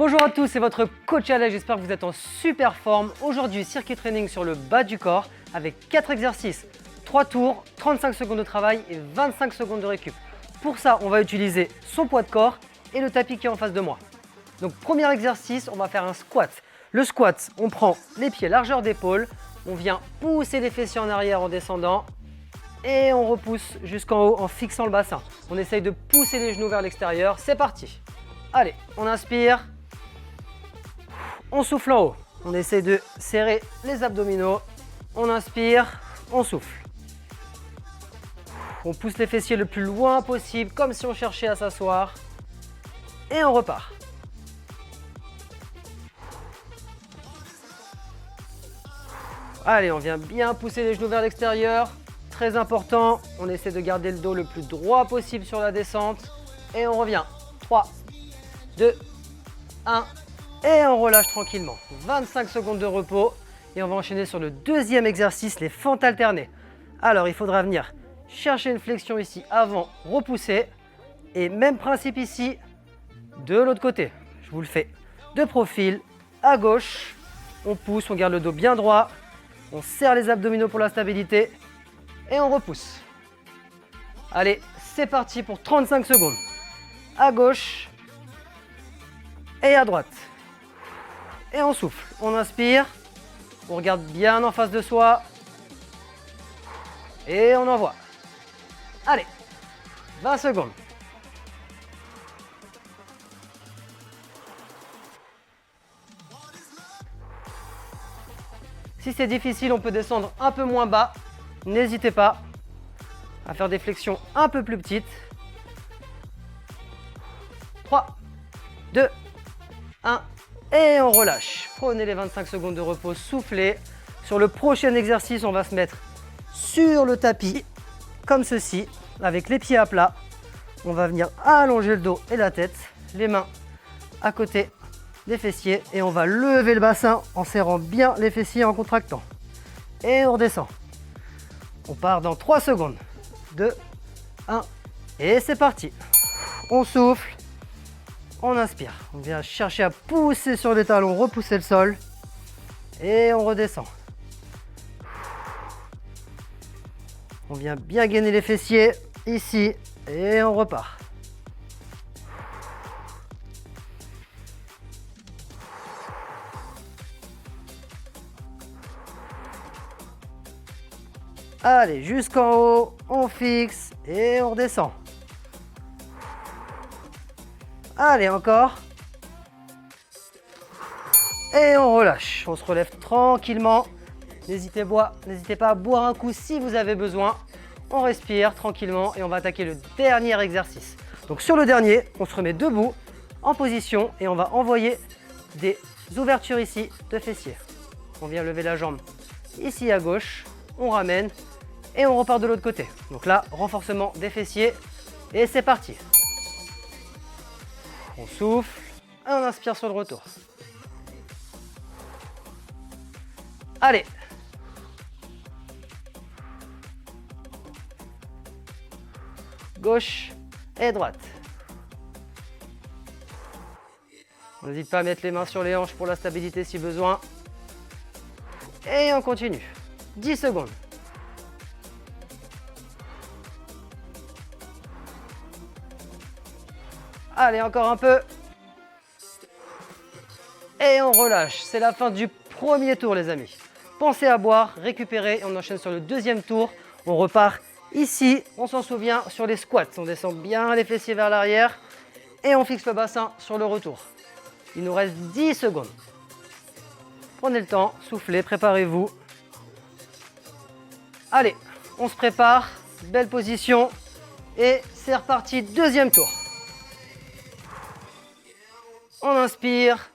Bonjour à tous, c'est votre coach Alex, j'espère que vous êtes en super forme. Aujourd'hui, circuit training sur le bas du corps avec 4 exercices, 3 tours, 35 secondes de travail et 25 secondes de récup. Pour ça, on va utiliser son poids de corps et le tapis qui est en face de moi. Donc premier exercice, on va faire un squat. Le squat, on prend les pieds largeur d'épaule, on vient pousser les fessiers en arrière en descendant et on repousse jusqu'en haut en fixant le bassin. On essaye de pousser les genoux vers l'extérieur, c'est parti. Allez, on inspire, on souffle en haut. On essaie de serrer les abdominaux, on inspire, on souffle. On pousse les fessiers le plus loin possible, comme si on cherchait à s'asseoir. Et on repart. Allez, on vient bien pousser les genoux vers l'extérieur. Très important, on essaie de garder le dos le plus droit possible sur la descente. Et on revient. 3, 2, 1. Et on relâche tranquillement. 25 secondes de repos. Et on va enchaîner sur le deuxième exercice, les fentes alternées. Alors, il faudra venir chercher une flexion ici avant, repousser. Et même principe ici, de l'autre côté. Je vous le fais de profil, à gauche. On pousse, on garde le dos bien droit. On serre les abdominaux pour la stabilité. Et on repousse. Allez, c'est parti pour 35 secondes. À gauche et à droite. Et on souffle. On inspire. On regarde bien en face de soi. Et on envoie. Allez, 20 secondes. Si c'est difficile, on peut descendre un peu moins bas. N'hésitez pas à faire des flexions un peu plus petites. 3, 2, 1 et on relâche. Prenez les 25 secondes de repos, soufflez. Sur le prochain exercice, on va se mettre sur le tapis, comme ceci, avec les pieds à plat. On va venir allonger le dos et la tête, les mains à côté des fessiers et on va lever le bassin en serrant bien les fessiers en contractant. Et on redescend. On part dans 3 secondes. 2, 1 et c'est parti. On souffle, on inspire. On vient chercher à pousser sur les talons, repousser le sol et on redescend. On vient bien gainer les fessiers ici et on repart. Allez, jusqu'en haut, on fixe et on redescend. Allez, encore. Et on relâche. On se relève tranquillement. N'hésitez pas à boire un coup si vous avez besoin. On respire tranquillement et on va attaquer le dernier exercice. Donc sur le dernier, on se remet debout, en position et on va envoyer des ouvertures ici de fessiers. On vient lever la jambe ici à gauche, on ramène et on repart de l'autre côté. Donc là, renforcement des fessiers et c'est parti. On souffle et on inspire sur le retour. Allez. Gauche et droite. N'hésite pas à mettre les mains sur les hanches pour la stabilité si besoin. Et on continue. 10 secondes. Allez, encore un peu. Et on relâche. C'est la fin du premier tour, les amis. Pensez à boire, récupérer et on enchaîne sur le deuxième tour. On repart ici, on s'en souvient, sur les squats. On descend bien les fessiers vers l'arrière et on fixe le bassin sur le retour. Il nous reste 10 secondes. Prenez le temps, soufflez, préparez-vous. Allez, on se prépare. Belle position. Et c'est reparti, deuxième tour. On inspire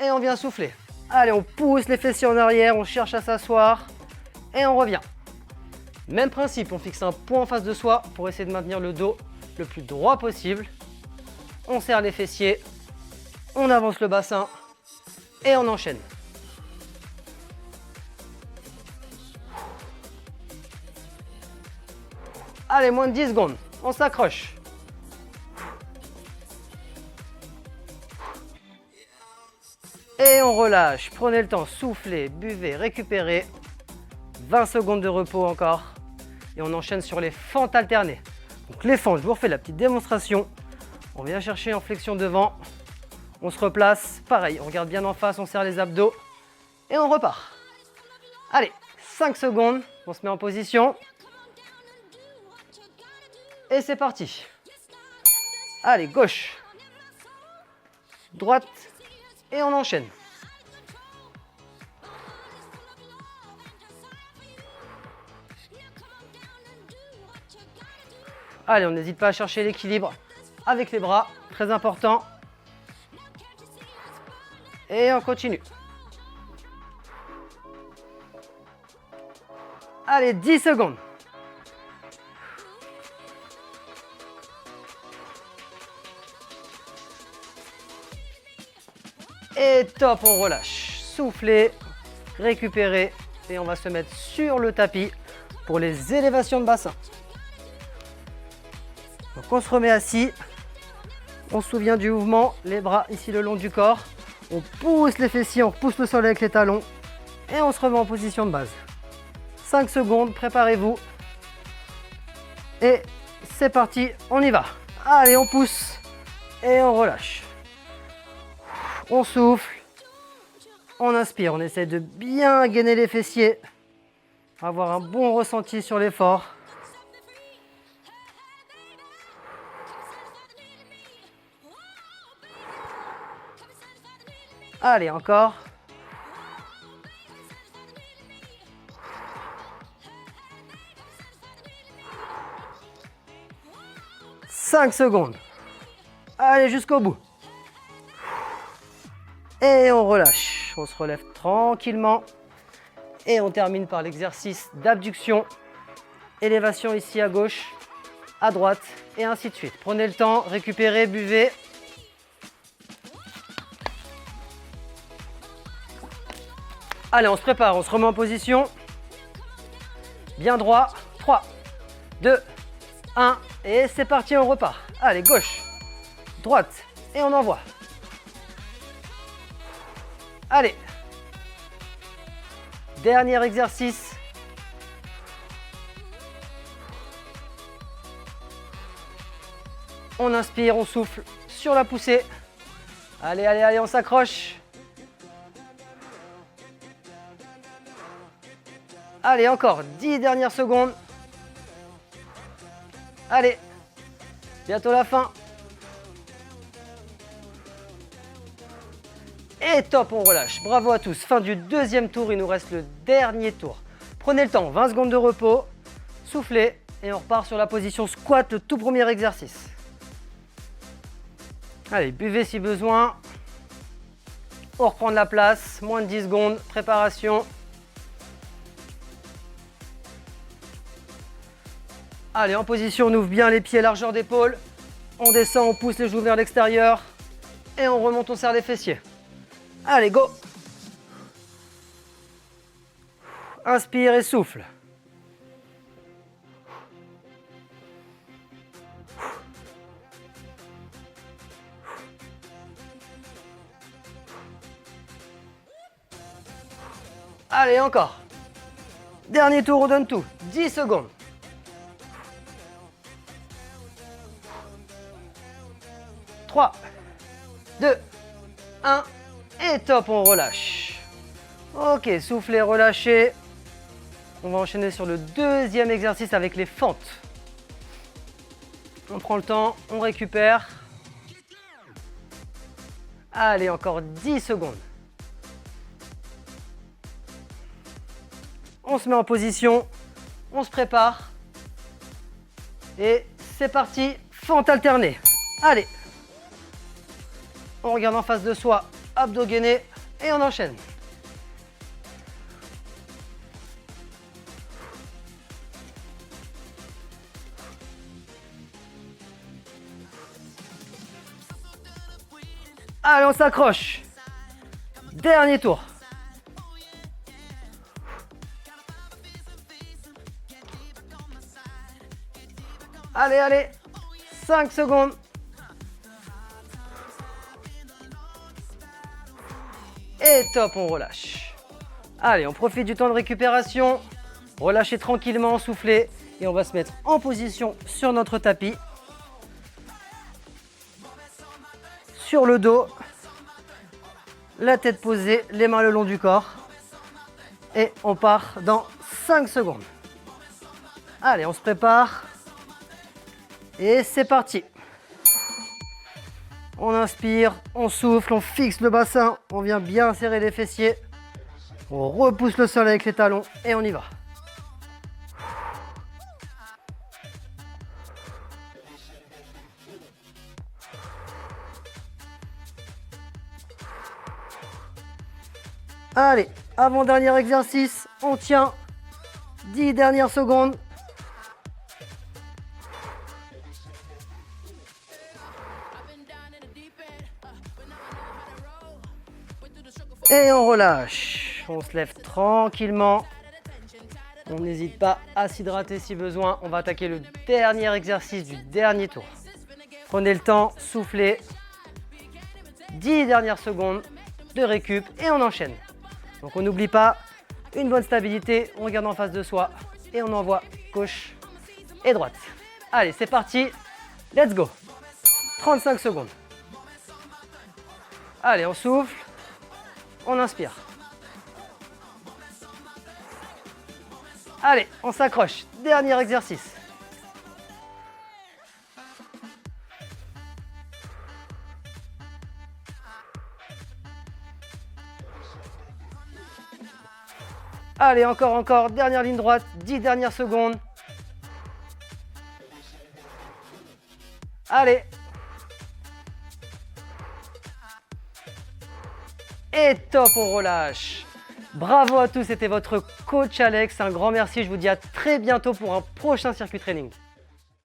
et on vient souffler. Allez, on pousse les fessiers en arrière, on cherche à s'asseoir et on revient. Même principe, on fixe un point en face de soi pour essayer de maintenir le dos le plus droit possible. On serre les fessiers, on avance le bassin et on enchaîne. Allez, moins de 10 secondes, on s'accroche. Et on relâche. Prenez le temps, soufflez, buvez, récupérez. 20 secondes de repos encore. Et on enchaîne sur les fentes alternées. Donc les fentes, je vous refais la petite démonstration. On vient chercher en flexion devant. On se replace. Pareil, on regarde bien en face, on serre les abdos. Et on repart. Allez, 5 secondes. On se met en position. Et c'est parti. Allez, gauche. Droite. Et on enchaîne. Allez, on n'hésite pas à chercher l'équilibre avec les bras, très important. Et on continue. Allez, 10 secondes. Et top, on relâche. Soufflez, récupérez. Et on va se mettre sur le tapis pour les élévations de bassin. Donc on se remet assis. On se souvient du mouvement, les bras ici le long du corps. On pousse les fessiers, on pousse le sol avec les talons. Et on se remet en position de base. 5 secondes, préparez-vous. Et c'est parti, on y va. Allez, on pousse et on relâche. On souffle, on inspire, on essaie de bien gainer les fessiers, avoir un bon ressenti sur l'effort. Allez, encore. « 5 secondes. Allez, jusqu'au bout. Et on relâche. On se relève tranquillement. Et on termine par l'exercice d'abduction. Élévation ici à gauche, à droite, et ainsi de suite. Prenez le temps, récupérez, buvez. Allez, on se prépare, on se remet en position. Bien droit. 3, 2, 1. Et c'est parti, on repart. Allez, gauche, droite, et on envoie. Allez. Dernier exercice. On inspire, on souffle sur la poussée. Allez, allez, allez, on s'accroche. Allez, encore 10 dernières secondes. Allez, bientôt la fin. Et top, on relâche. Bravo à tous. Fin du deuxième tour, il nous reste le dernier tour. Prenez le temps, 20 secondes de repos. Soufflez et on repart sur la position squat, le tout premier exercice. Allez, buvez si besoin. On reprend de la place, moins de 10 secondes, préparation. Allez, en position, on ouvre bien les pieds, largeur d'épaule. On descend, on pousse les genoux vers l'extérieur. Et on remonte, on serre les fessiers. Allez, go. Inspire et souffle. Allez, encore. Dernier tour, on donne tout. 10 secondes. « 3, 2, 1, et top, on relâche. Ok, soufflez, relâchez. On va enchaîner sur le deuxième exercice avec les fentes. On prend le temps, on récupère. Allez, encore 10 secondes. On se met en position, on se prépare. Et c'est parti, fente alternée. Allez. On regarde en face de soi, abdos gainés, et on enchaîne. Allez, on s'accroche. Dernier tour. Allez, allez. 5 secondes. Et top, on relâche. Allez, on profite du temps de récupération. Relâchez tranquillement, soufflez. Et on va se mettre en position sur notre tapis. Sur le dos. La tête posée, les mains le long du corps. Et on part dans 5 secondes. Allez, on se prépare. Et c'est parti. On inspire, on souffle, on fixe le bassin. On vient bien serrer les fessiers. On repousse le sol avec les talons et on y va. Allez, avant-dernier exercice, on tient 10 dernières secondes. Et on relâche. On se lève tranquillement. On n'hésite pas à s'hydrater si besoin. On va attaquer le dernier exercice du dernier tour. Prenez le temps, soufflez. 10 dernières secondes de récup et on enchaîne. Donc on n'oublie pas, une bonne stabilité, on regarde en face de soi et on envoie gauche et droite. Allez, c'est parti, let's go. 35 secondes. Allez, on souffle, on inspire. Allez, on s'accroche, dernier exercice. Allez, encore, dernière ligne droite, 10 dernières secondes. Allez. Et top, on relâche. Bravo à tous, c'était votre coach Alex. Un grand merci, je vous dis à très bientôt pour un prochain circuit training.